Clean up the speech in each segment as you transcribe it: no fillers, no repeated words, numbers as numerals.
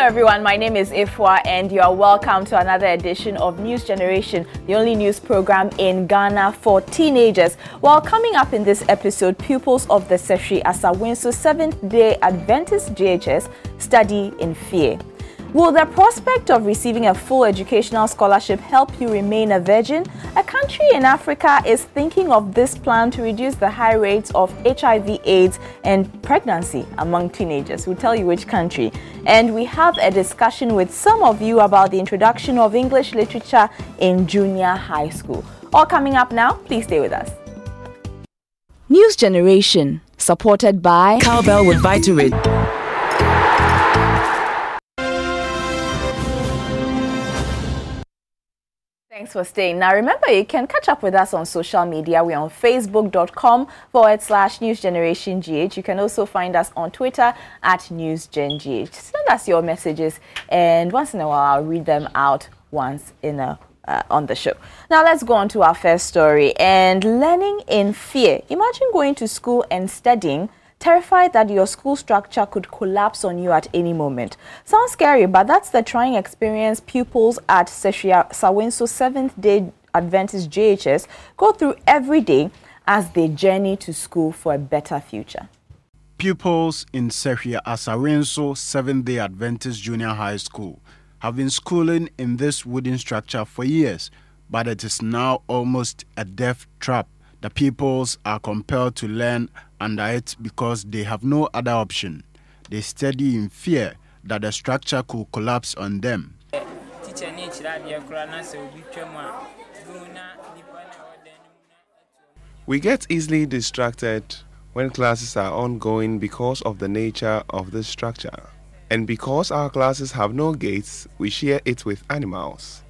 Hello everyone, my name is Ifwa and you are welcome to another edition of News Generation, the only news program in Ghana for teenagers. While coming up in this episode, pupils of the Seshri Asawinso 7th-day Adventist JHS study in fear. Will the prospect of receiving a full educational scholarship help you remain a virgin? A country in Africa is thinking of this plan to reduce the high rates of HIV, AIDS, and pregnancy among teenagers. We'll tell you which country. And we have a discussion with some of you about the introduction of English literature in junior high school. All coming up now. Please stay with us. News Generation, supported by Cowbell with Vitarid. Thanks for staying. Now, remember, you can catch up with us on social media. We're on facebook.com/newsgenerationgh. You can also find us on Twitter @newsgengh. Send us your messages, and once in a while, I'll read them out once in a on the show. Now, let's go on to our first story. And learning in fear. Imagine going to school and studying, terrified that your school structure could collapse on you at any moment. Sounds scary, but that's the trying experience pupils at Seshri Asawinso 7th-day Adventist JHS go through every day as they journey to school for a better future. Pupils in Seshri Asawinso 7th-day Adventist Junior High School have been schooling in this wooden structure for years, but it is now almost a death trap. The pupils are compelled to learn under it because they have no other option. They study in fear that the structure could collapse on them. We get easily distracted when classes are ongoing because of the nature of this structure. And because our classes have no gates, we share it with animals.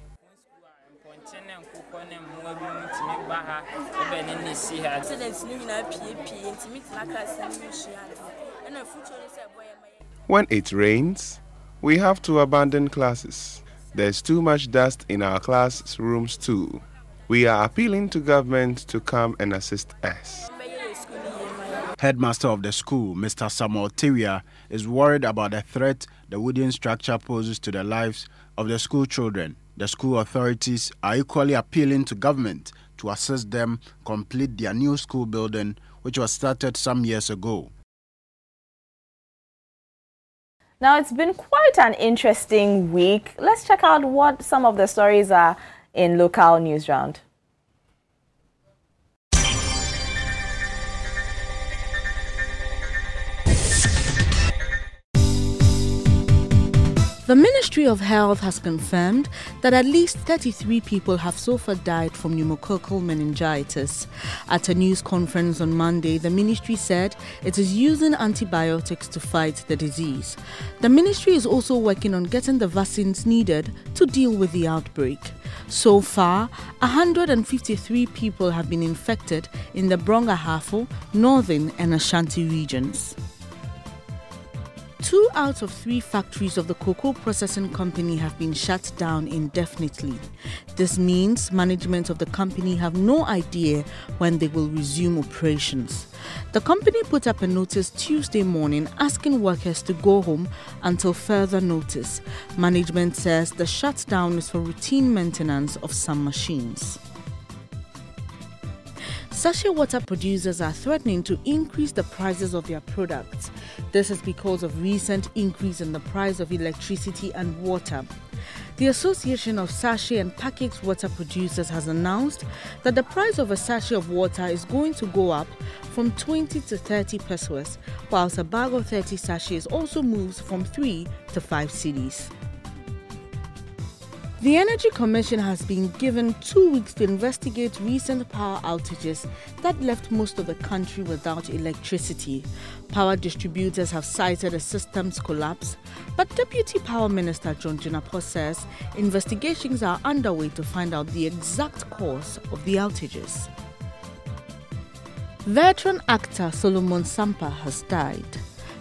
When it rains, we have to abandon classes. There's too much dust in our classrooms too. We are appealing to government to come and assist us. Headmaster of the school, Mr. Samuel Teria, is worried about the threat the wooden structure poses to the lives of the school children. The school authorities are equally appealing to government to assist them complete their new school building, which was started some years ago. Now, it's been quite an interesting week. Let's check out what some of the stories are in local news round. The Ministry of Health has confirmed that at least 33 people have so far died from pneumococcal meningitis. At a news conference on Monday, the ministry said it is using antibiotics to fight the disease. The ministry is also working on getting the vaccines needed to deal with the outbreak. So far, 153 people have been infected in the Brong-Ahafo, Northern and Ashanti regions. 2 out of 3 factories of the cocoa processing company have been shut down indefinitely. This means management of the company have no idea when they will resume operations. The company put up a notice Tuesday morning asking workers to go home until further notice. Management says the shutdown is for routine maintenance of some machines. Sachet water producers are threatening to increase the prices of their products. This is because of recent increase in the price of electricity and water. The Association of Sachet and Packaged Water Producers has announced that the price of a sachet of water is going to go up from 20 to 30 pesos, whilst a bag of 30 sachets also moves from 3 to 5 cedis. The Energy Commission has been given 2 weeks to investigate recent power outages that left most of the country without electricity. Power distributors have cited a systems collapse, but Deputy Power Minister John Jinapor says investigations are underway to find out the exact cause of the outages. Veteran actor Solomon Sampa has died.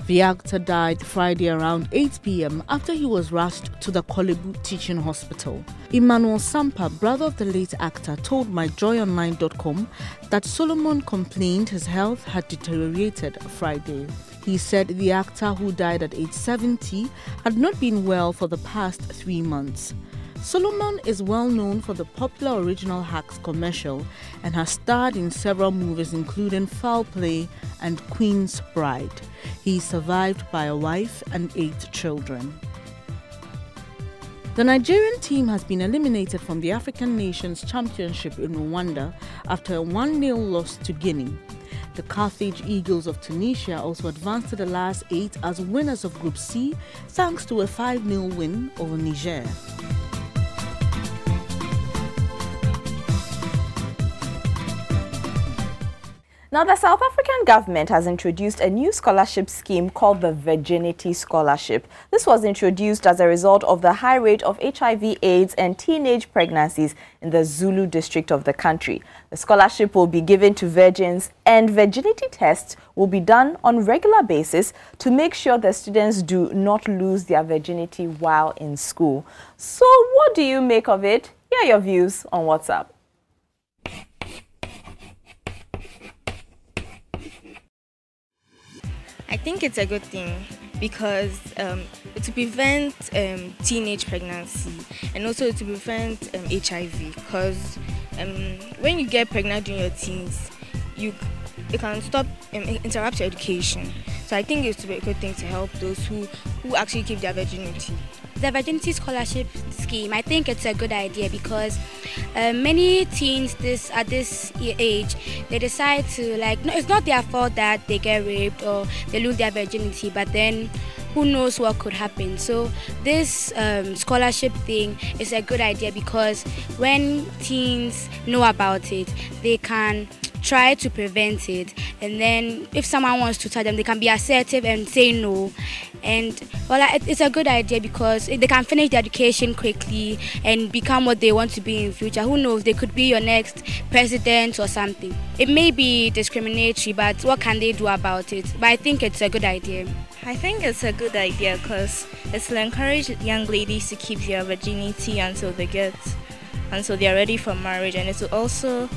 The actor died Friday around 8 p.m. after he was rushed to the Kolebu Teaching Hospital. Emmanuel Sampa, brother of the late actor, told myjoyonline.com that Solomon complained his health had deteriorated Friday. He said the actor, who died at age 70, had not been well for the past 3 months. Solomon is well known for the popular Original Hacks commercial and has starred in several movies including Foul Play and Queen's Bride. He is survived by a wife and 8 children. The Nigerian team has been eliminated from the African Nations Championship in Rwanda after a 1-0 loss to Guinea. The Carthage Eagles of Tunisia also advanced to the last 8 as winners of Group C thanks to a 5-0 win over Niger. Now, the South African government has introduced a new scholarship scheme called the Virginity Scholarship. This was introduced as a result of the high rate of HIV/AIDS and teenage pregnancies in the Zulu district of the country. The scholarship will be given to virgins, and virginity tests will be done on regular basis to make sure the students do not lose their virginity while in school. So, what do you make of it? Here are your views on WhatsApp. I think it's a good thing because to prevent teenage pregnancy and also to prevent HIV, because when you get pregnant during your teens, it can stop interrupt your education. So I think it's a good thing to help those who actually keep their virginity. The Virginity Scholarship Scheme, I think it's a good idea because many teens at this age, they decide to no, it's not their fault that they get raped or they lose their virginity, but then who knows what could happen. So this scholarship thing is a good idea because when teens know about it, they can try to prevent it, and then if someone wants to tell them, they can be assertive and say no. And it's a good idea because they can finish their education quickly and become what they want to be in future. Who knows, they could be your next president or something. It may be discriminatory, but what can they do about it? But I think it's a good idea. I think it's a good idea because it will encourage young ladies to keep their virginity until they are ready for marriage, and it will also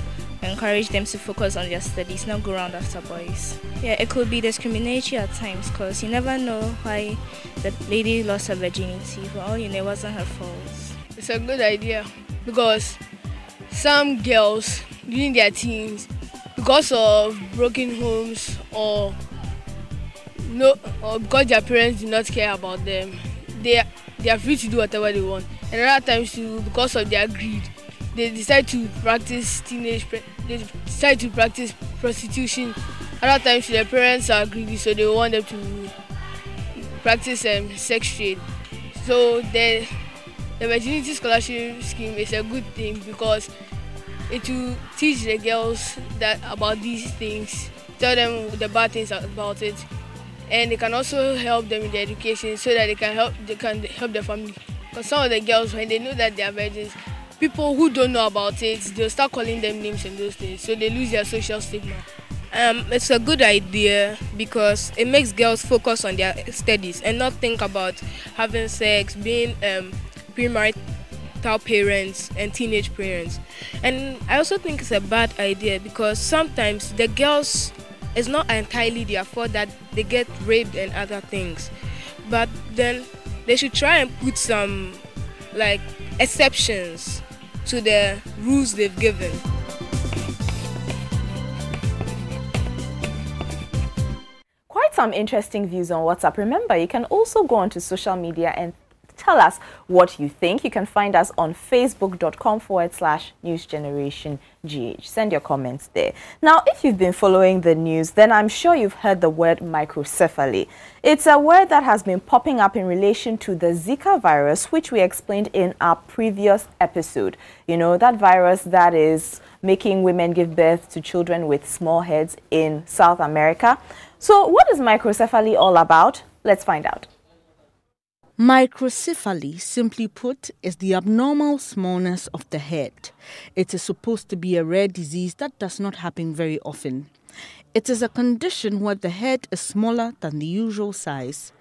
encourage them to focus on their studies, not go around after boys. Yeah, it could be discriminatory at times because you never know why the lady lost her virginity. For all you know, it wasn't her fault. It's a good idea because some girls during their teens, because of broken homes or because their parents do not care about them, they are free to do whatever they want. And other times too, because of their greed, they decide to practice prostitution. Other times their parents are greedy, so they want them to practice sex trade. So the Virginity Scholarship Scheme is a good thing because it will teach the girls about these things, tell them the bad things about it, and it can also help them in their education so that they can help their family. Because some of the girls, when they know that they are virgins, people who don't know about it, they'll start calling them names and those things, so they lose their social stigma. It's a good idea because it makes girls focus on their studies and not think about having sex, being premarital parents and teenage parents. And I also think it's a bad idea because sometimes the girls, it's not entirely their fault that they get raped and other things, but then they should try and put some exceptions to the rules they've given. Quite some interesting views on WhatsApp. Remember, you can also go onto social media and tell us what you think. You can find us on facebook.com/newsgenerationgh. Send your comments there. Now, if you've been following the news, then I'm sure you've heard the word microcephaly. It's a word that has been popping up in relation to the Zika virus, which we explained in our previous episode. You know, that virus that is making women give birth to children with small heads in South America. So what is microcephaly all about? Let's find out. Microcephaly, simply put, is the abnormal smallness of the head. It is supposed to be a rare disease that does not happen very often. It is a condition where the head is smaller than the usual size.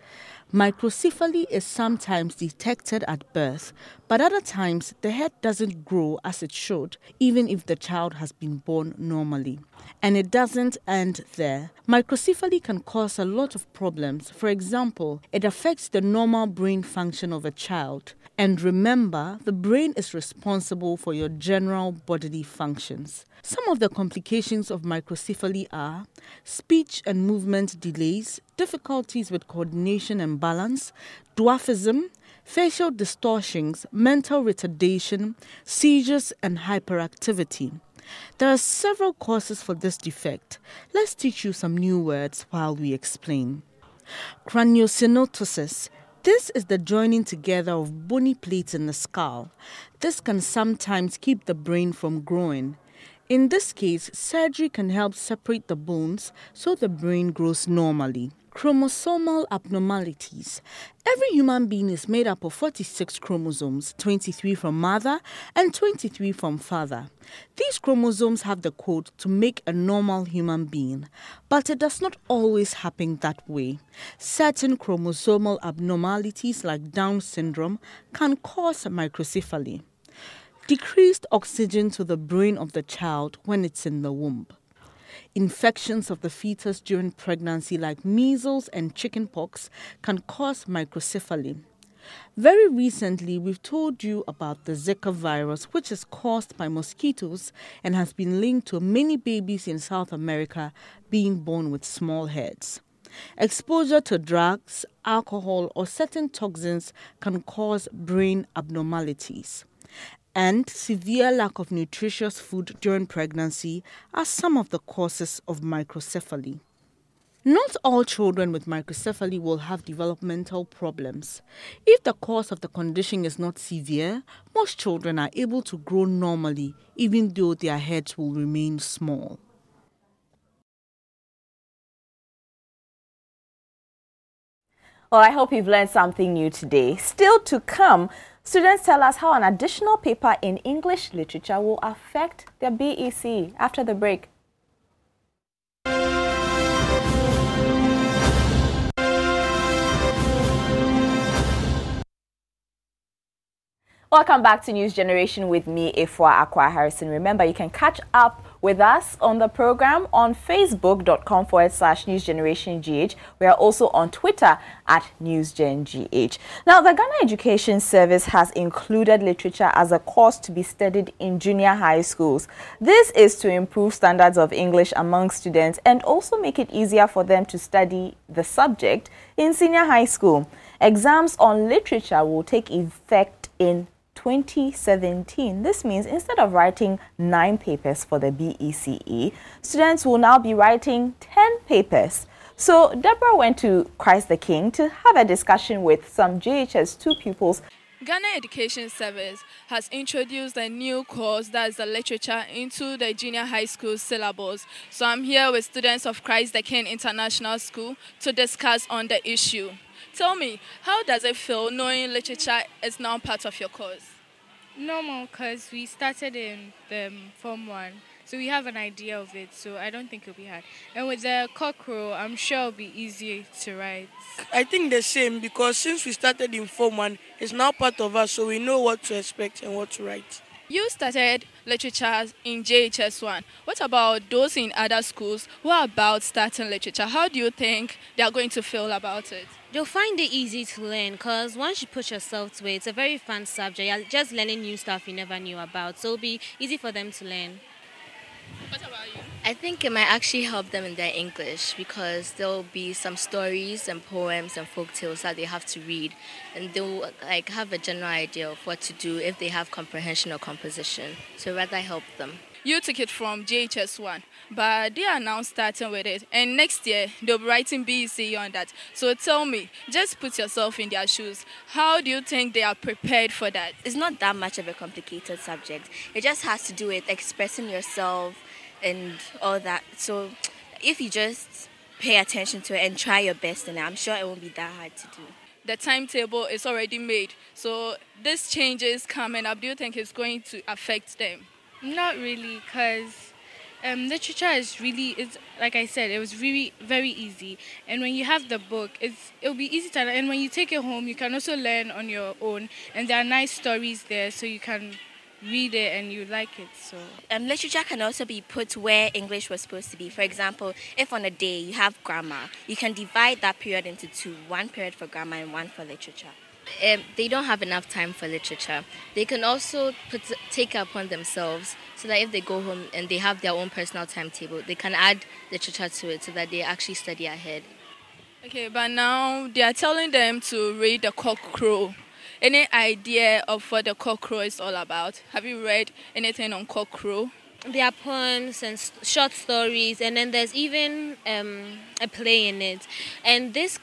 Microcephaly is sometimes detected at birth, but other times the head doesn't grow as it should, even if the child has been born normally. And it doesn't end there. Microcephaly can cause a lot of problems. For example, it affects the normal brain function of a child. And remember, the brain is responsible for your general bodily functions. Some of the complications of microcephaly are speech and movement delays, difficulties with coordination and balance, dwarfism, facial distortions, mental retardation, seizures, and hyperactivity. There are several causes for this defect. Let's teach you some new words while we explain. Craniosynostosis. This is the joining together of bony plates in the skull. This can sometimes keep the brain from growing. In this case, surgery can help separate the bones so the brain grows normally. Chromosomal abnormalities. Every human being is made up of 46 chromosomes, 23 from mother and 23 from father. These chromosomes have the code to make a normal human being, but it does not always happen that way. Certain chromosomal abnormalities like Down syndrome can cause microcephaly. Decreased oxygen to the brain of the child when it's in the womb. Infections of the fetus during pregnancy like measles and chickenpox can cause microcephaly. Very recently, we've told you about the Zika virus, which is caused by mosquitoes and has been linked to many babies in South America being born with small heads. Exposure to drugs, alcohol, or certain toxins can cause brain abnormalities. And severe lack of nutritious food during pregnancy are some of the causes of microcephaly. Not all children with microcephaly will have developmental problems. If the cause of the condition is not severe, most children are able to grow normally, even though their heads will remain small. Well, I hope you've learned something new today. Still to come, students tell us how an additional paper in English literature will affect their BEC after the break. Welcome back to News Generation with me, Efwa Akwa Harrison. Remember, you can catch up with us on the program on facebook.com/newsgenerationgh. We are also on Twitter at newsgengh. Now, the Ghana Education Service has included literature as a course to be studied in junior high schools. This is to improve standards of English among students and also make it easier for them to study the subject in senior high school. Exams on literature will take effect in 2017. This means instead of writing 9 papers for the BECE, students will now be writing 10 papers. So Deborah went to Christ the King to have a discussion with some JHS2 pupils. Ghana Education Service has introduced a new course, that is the literature, into the junior high school syllabus. So I'm here with students of Christ the King International School to discuss on the issue. Tell me, how does it feel knowing literature is now part of your course? Normal, because we started in the Form 1, so we have an idea of it, so I don't think it'll be hard. And with the cockerel, I'm sure it'll be easy to write. I think the same, because since we started in Form 1, it's now part of us, so we know what to expect and what to write. You started literature in JHS1. What about those in other schools who are about starting literature? How do you think they are going to feel about it? They'll find it easy to learn because once you put yourself to it, it's a very fun subject. You're just learning new stuff you never knew about. So it'll be easy for them to learn. What about you? I think it might actually help them in their English because there'll be some stories and poems and folk tales that they have to read, and they'll have a general idea of what to do if they have comprehension or composition. So rather help them. You took it from JHS1, but they are now starting with it, and next year they'll be writing BEC on that. So tell me, just put yourself in their shoes. How do you think they are prepared for that? It's not that much of a complicated subject. It just has to do with expressing yourself and all that. So if you just pay attention to it and try your best in it, I'm sure it won't be that hard to do. The timetable is already made. So this changes coming up. Do you think it's going to affect them? Not really, because literature is like I said, it was really very easy. And when you have the book, it'll be easy to learn. And when you take it home, you can also learn on your own. And there are nice stories there, so you can read it and you like it. So Literature can also be put where English was supposed to be. For example, if on a day you have grammar, you can divide that period into two, one period for grammar and one for literature. They don't have enough time for literature. They can also take it upon themselves so that if they go home and they have their own personal timetable, they can add literature to it so that they actually study ahead. Okay, but now they are telling them to read The Cock Crow. Any idea of what The Cock Crow is all about? Have you read anything on Cock Crow? There are poems and short stories, and then there's even a play in it. And this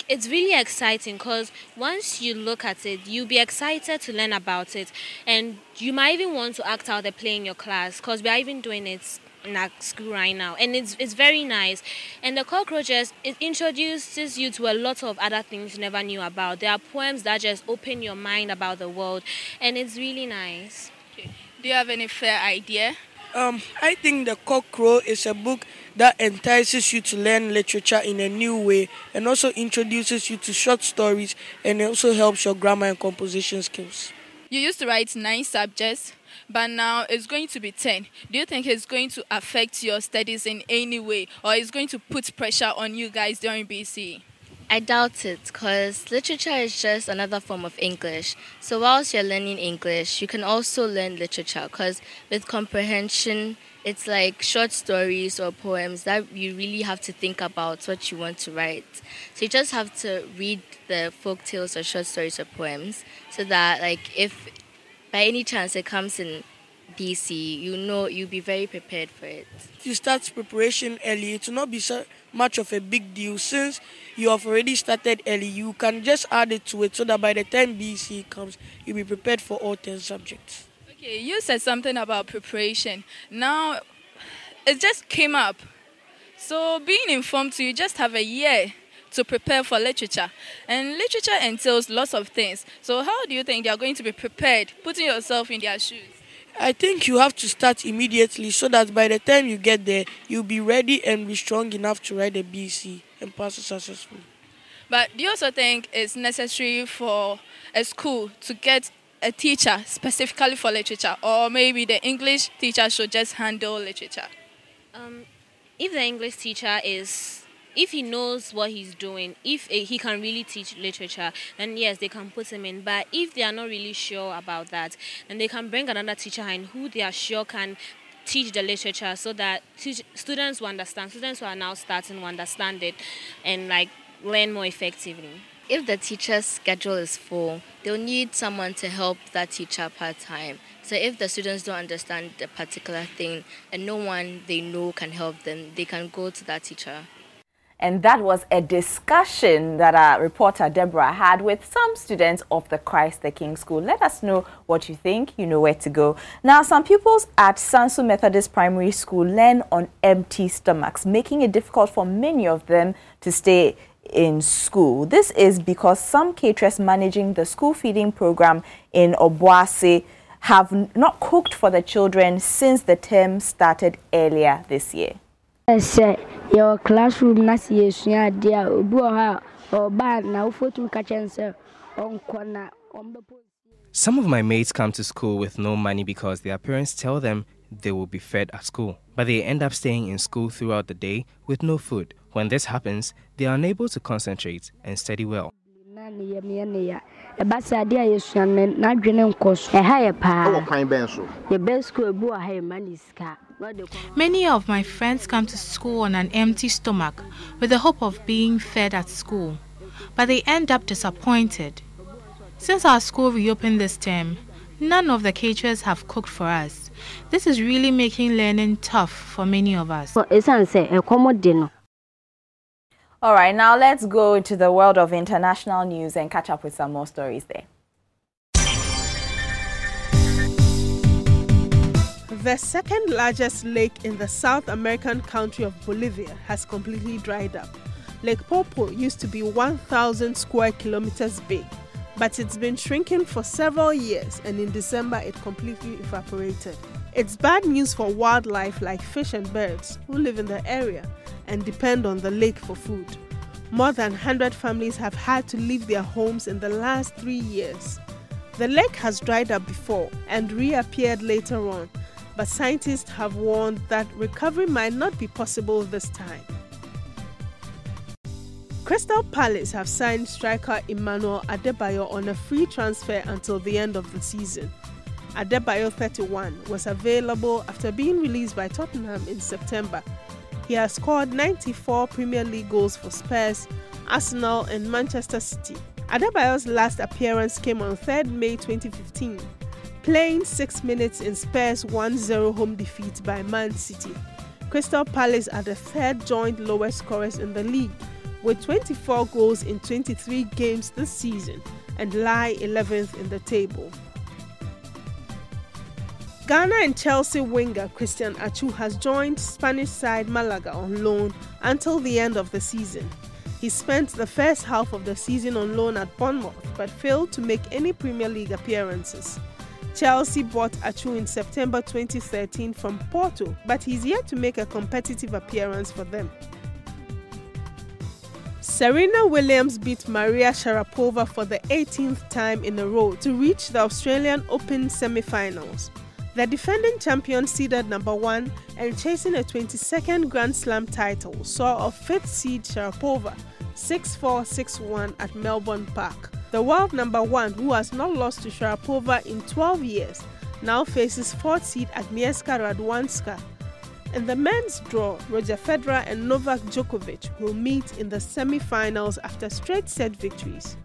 it's really exciting because once you look at it, you'll be excited to learn about it. And you might even want to act out the play in your class because we are even doing it in our school right now. And it's very nice. And The Cockroaches, it introduces you to a lot of other things you never knew about. There are poems that just open your mind about the world, and it's really nice. Okay. Do you have any fair idea? I think The Cock Crow is a book that entices you to learn literature in a new way and also introduces you to short stories, and it also helps your grammar and composition skills. You used to write 9 subjects, but now it's going to be 10. Do you think it's going to affect your studies in any way, or it's going to put pressure on you guys during BC? I doubt it, because literature is just another form of English. So whilst you're learning English, you can also learn literature, because with comprehension, it's like short stories or poems that you really have to think about what you want to write. So you just have to read the folk tales or short stories or poems so that, like, if by any chance it comes in BC, you'll be very prepared for it. If you start preparation early, it will not be so much of a big deal. Since you have already started early, you can just add it to it so that by the time BC comes, you'll be prepared for all 10 subjects. Okay, you said something about preparation. Now, it just came up. So being informed, you just have a year to prepare for literature. And literature entails lots of things. So how do you think they are going to be prepared, putting yourself in their shoes? I think you have to start immediately so that by the time you get there, you'll be ready and be strong enough to write the BC and pass it successfully. But do you also think it's necessary for a school to get a teacher specifically for literature, or maybe the English teacher should just handle literature? If the English teacher if he knows what he's doing, if he can really teach literature, then yes, they can put him in. But if they are not really sure about that, then they can bring another teacher in who they are sure can teach the literature so that students will understand. Students who are now starting to understand it and learn more effectively. If the teacher's schedule is full, they'll need someone to help that teacher part-time. So if the students don't understand a particular thing and no one they know can help them, they can go to that teacher. And that was a discussion that our reporter Deborah had with some students of the Christ the King School. Let us know what you think. You know where to go. Now, some pupils at Sansu Methodist Primary School learn on empty stomachs, making it difficult for many of them to stay in school. This is because some caterers managing the school feeding program in Obuasi have not cooked for the children since the term started earlier this year. Your classroom dia or bad now photo on corner. Some of my mates come to school with no money because their parents tell them they will be fed at school, but they end up staying in school throughout the day with no food. When this happens, they are unable to concentrate and study well. Many of my friends come to school on an empty stomach with the hope of being fed at school, but they end up disappointed. Since our school reopened this term, none of the caterers have cooked for us. This is really making learning tough for many of us. All right, now let's go into the world of international news and catch up with some more stories there. The second largest lake in the South American country of Bolivia has completely dried up. Lake Popo used to be 1,000 square kilometers big, but it's been shrinking for several years, and in December it completely evaporated. It's bad news for wildlife like fish and birds who live in the area and depend on the lake for food. More than 100 families have had to leave their homes in the last 3 years. The lake has dried up before and reappeared later on, but scientists have warned that recovery might not be possible this time. Crystal Palace have signed striker Emmanuel Adebayo on a free transfer until the end of the season. Adebayo, 31, was available after being released by Tottenham in September. He has scored 94 Premier League goals for Spurs, Arsenal and Manchester City. Adebayo's last appearance came on 3rd May 2015, playing 6 minutes in Spurs' 1-0 home defeat by Man City. Crystal Palace are the third joint lowest scorers in the league, with 24 goals in 23 games this season, and lie 11th in the table. Ghana and Chelsea winger Christian Atsu has joined Spanish side Malaga on loan until the end of the season. He spent the first half of the season on loan at Bournemouth but failed to make any Premier League appearances. Chelsea bought Atsu in September 2013 from Porto, but he's yet to make a competitive appearance for them. Serena Williams beat Maria Sharapova for the 18th time in a row to reach the Australian Open semi-finals. The defending champion, seeded number 1 and chasing a 22nd Grand Slam title, saw off 5th seed Sharapova 6-4, 6-1 at Melbourne Park. The world number 1, who has not lost to Sharapova in 12 years, now faces 4th seed Agnieszka Radwanska. In the men's draw, Roger Federer and Novak Djokovic will meet in the semi-finals after straight set victories.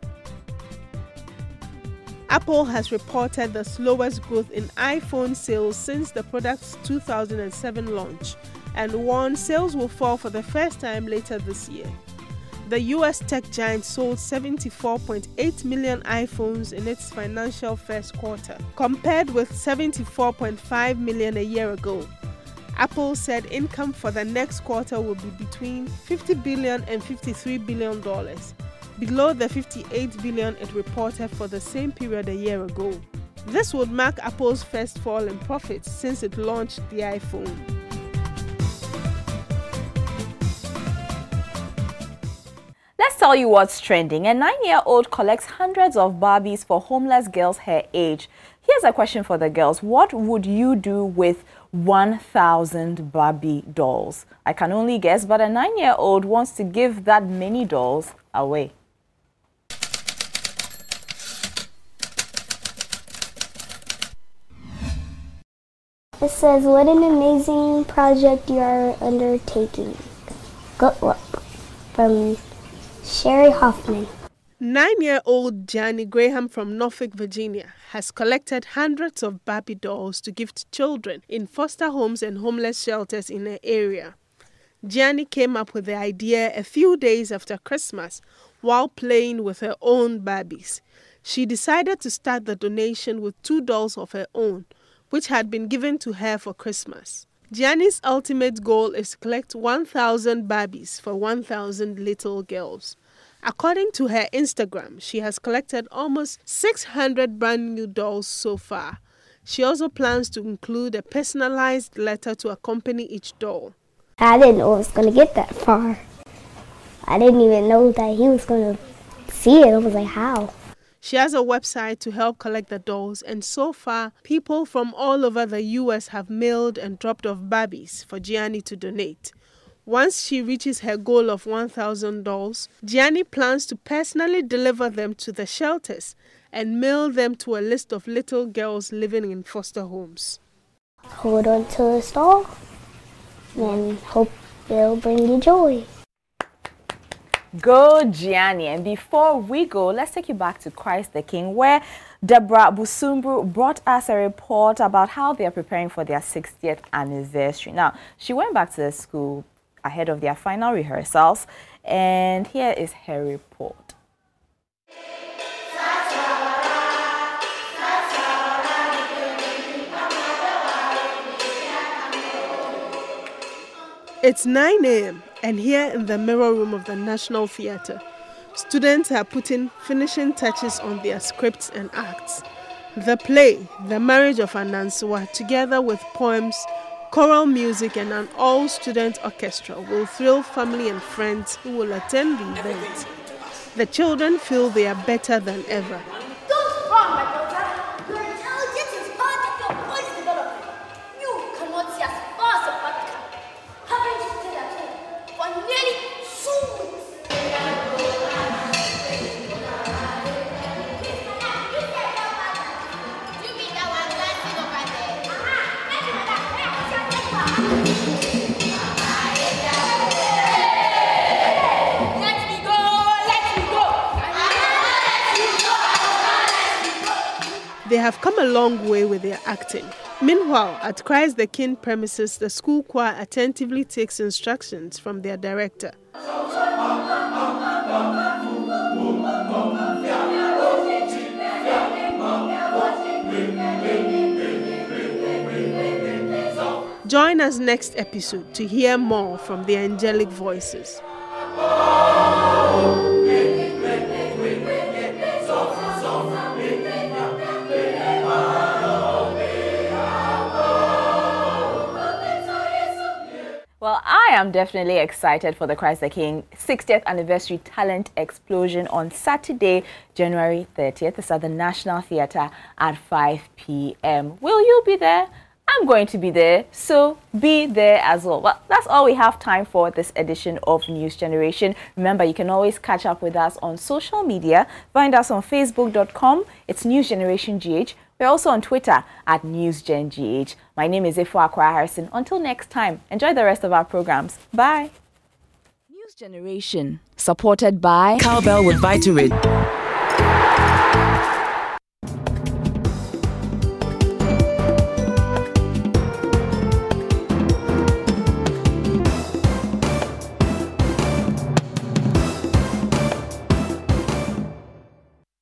Apple has reported the slowest growth in iPhone sales since the product's 2007 launch and warned sales will fall for the first time later this year. The US tech giant sold 74.8 million iPhones in its financial first quarter, compared with 74.5 million a year ago. Apple said income for the next quarter will be between $50 billion and $53 billion, below the $58 billion it reported for the same period a year ago. This would mark Apple's first fall in profits since it launched the iPhone. Let's tell you what's trending. A 9-year-old collects hundreds of Barbies for homeless girls her age. Here's a question for the girls. What would you do with 1,000 Barbie dolls? I can only guess, but a 9-year-old wants to give that many dolls away. It says, what an amazing project you are undertaking. Good work. From Sherry Hoffman. 9-year-old Gianni Graham from Norfolk, Virginia, has collected hundreds of Barbie dolls to give to children in foster homes and homeless shelters in her area. Gianni came up with the idea a few days after Christmas while playing with her own Barbies. She decided to start the donation with 2 dolls of her own, which had been given to her for Christmas. Gianni's ultimate goal is to collect 1,000 Barbies for 1,000 little girls. According to her Instagram, she has collected almost 600 brand new dolls so far. She also plans to include a personalized letter to accompany each doll. I didn't know it was going to get that far. I didn't even know that he was going to see it. I was like, how? She has a website to help collect the dolls, and so far, people from all over the US have mailed and dropped off Barbies for Gianni to donate. Once she reaches her goal of 1,000 dolls, Gianni plans to personally deliver them to the shelters and mail them to a list of little girls living in foster homes. Hold on to this doll and hope it'll bring you joy. Go Gianni. And before we go, let's take you back to Christ the King, where Deborah Busumbru brought us a report about how they are preparing for their 60th anniversary. Now, she went back to the school ahead of their final rehearsals, and here is her report. It's 9 a.m. and here in the mirror room of the National Theatre, students are putting finishing touches on their scripts and acts. The play, The Marriage of Anansua, together with poems, choral music and an all-student orchestra will thrill family and friends who will attend the event. The children feel they are better than ever. Don't run, my daughter. They have come a long way with their acting. Meanwhile, at Christ the King premises, the school choir attentively takes instructions from their director. Join us next episode to hear more from the angelic voices. Well, I am definitely excited for the Christ the King 60th Anniversary Talent Explosion on Saturday, January 30th. It's at the National Theatre at 5 p.m. Will you be there? I'm going to be there, so be there as well. Well, that's all we have time for this edition of News Generation. Remember, you can always catch up with us on social media. Find us on facebook.com. It's News Generation GH. We're also on Twitter at NewsGenGH. My name is Ifua Akwa Harrison. Until next time, enjoy the rest of our programs. Bye. News Generation, supported by Cowbell with Vitarid.